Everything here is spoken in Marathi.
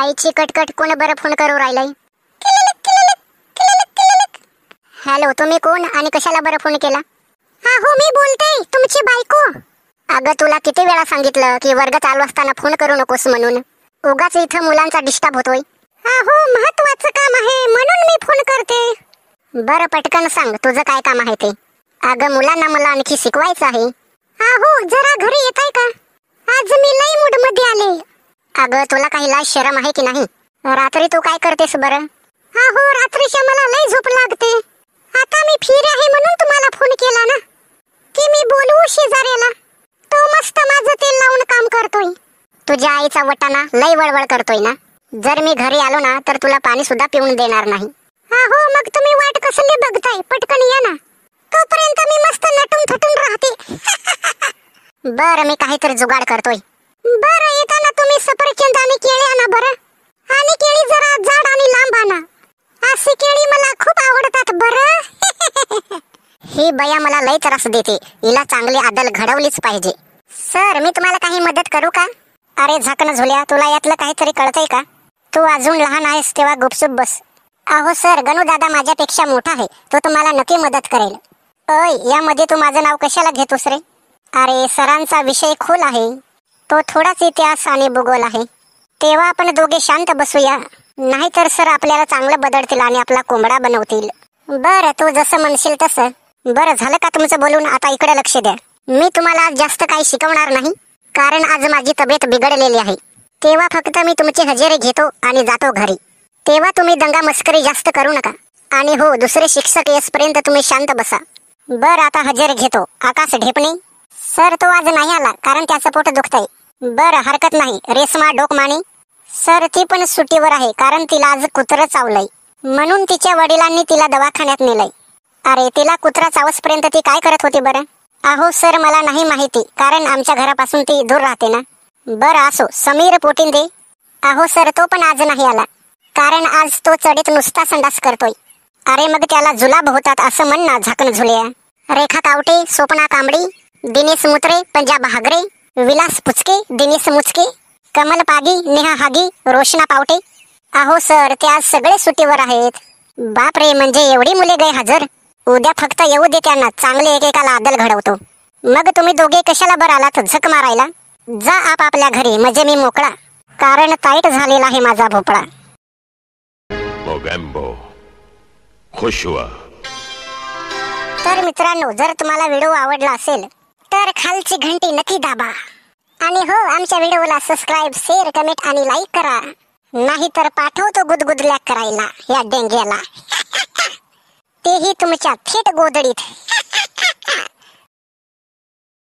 आईची कटकट कोण बरं फोन करू राहिलाय? हॅलो, तुम्ही कोण आणि कशाला बरं फोन केला? हा हो, मी बोलते, तुमची बायको. अगं तुला किती वेळा सांगितलं की वर्ग चालू असताना फोन करू नकोस म्हणून. उगाच इथं मुलांचा डिस्टर्ब होतोय. हा हो, महत्वाचं काम आहे म्हणून मी फोन करते. बरं पटकन सांग, तुझं काय काम आहे ते. अगं मुलांना मला आणखी शिकवायचं आहे. हा हो, जरा घरी येताय का? आज मी लई मूड मध्ये आले. अगं तुला काही लाज शरम आहे की नाही? रात्री तू काय करतेस बरं? हा हो, रात्रीच्या मला लई झोप लागते. आता मी फिर आहे म्हणून तुम्हाला फोन केला ना, की मी बोलू शेजाऱ्याला. तो मस्त माझं तेल लावून काम करतोय. तुझ्या आईचा वटाणा लई वळवळ करतोय ना. जर मी घरी आलो ना तर तुला पाणी सुद्धा पिऊन देणार नाही. हा हो, मग तुम्ही वाट कसली बघताय? पटकन या ना, तोपर्यंत मी मस्त नटून थटून राहते. बरं मी काहीतरी जुगाड करतोय. बरं येताना तुम्ही सफरचंद आणि केळी आणा बरं. आणि केळी जरा जाड आणि लांब आणा. अशी केळी मला खूप आवडतात बरं. ही बया मला लई त्रास देते, हिला चांगली आदल घडवलीच पाहिजे. सर मी तुम्हाला काही मदत करू का? अरे झाकण झुल्या, तुला यातलं काहीतरी कळतंय का? तू अजून लहान आहेस तेव्हा गुपचूप बस. अहो सर, गणू दादा माझ्यापेक्षा मोठा आहे, तो तुम्हाला नक्की मदत करेल. ओय, यामध्ये तू माझं नाव कशाला घेतोस रे? अरे सरांचा विषय खोल आहे, तो थोडाच इतिहास आणि भूगोल आहे. तेव्हा आपण दोघे शांत बसूया, नाहीतर सर आपल्याला चांगलं बदलतील आणि आपला कोंबडा बनवतील. बरं तू जसं म्हणशील तसं. बरं झालं का तुमचं बोलून? आता इकडे लक्ष द्या. मी तुम्हाला आज जास्त काही शिकवणार नाही, कारण आज माझी तब्येत बिघडलेली आहे. तेव्हा फक्त मी तुमची हजेरी घेतो आणि जातो घरी. तेव्हा तुम्ही दंगा मस्करी जास्त करू नका. आणि हो, दुसरे शिक्षक येईपर्यंत तुम्ही शांत बसा. बरं आता हजेरी घेतो. आकाश ढेपणे सर, तो आज नाही आला कारण त्याचं पोट दुखतंय. बरं हरकत नाही. रेशमा डोकमाने सर, ती पण सुट्टीवर आहे कारण तिला आज कुत्रं चावलंय, म्हणून तिच्या वडिलांनी तिला दवाखान्यात नेलंय. अरे तिला कुत्रा चावसपर्यंत ती काय करत होती बरं? अहो सर मला नाही माहिती, कारण आमच्या घरापासून ती दूर राहते ना. बरं असो. समीर पोटिंदे अहो सर, तो पण आज नाही आला कारण आज तो चढीत नुसता संडास करतोय. अरे मग त्याला जुलाब होतात असं म्हण ना, झाकण झुल्या. रेखा कावटे, स्वप्ना कांबडी, दिनेश मुत्रे, पंजाब हागरे, विलास पुचके, दिनेश मुचके, कमल पागी, नेहा हागी, रोशना पावटे. अहो सर ते आज सगळे सुट्टीवर आहेत. बाप रे, म्हणजे एवढी मुले गैरहजर. उद्या फक्त येऊ दे त्यांना, चांगले एकेकाला आदल घडवतो. मग तुम्ही दोघे कशाला बरं आलात झक मारायला? जा आपापल्या घरी, म्हणजे मी मोकळा, कारण टाईट झालेला आहे माझा भोपळा. खुश हुआ. तर मित्रांनो, जर तुम्हाला व्हिडिओ आवडला असेल तर खालची घंटी नक्की दाबा. आणि हो, आमच्या व्हिडिओला सबस्क्राईब, शेअर, कमेंट आणि लाईक करा. नाहीतर पाठवतो गुदगुदल्या करायला या डेंग्याला. तेही तुमच्या थेट गोदडीत.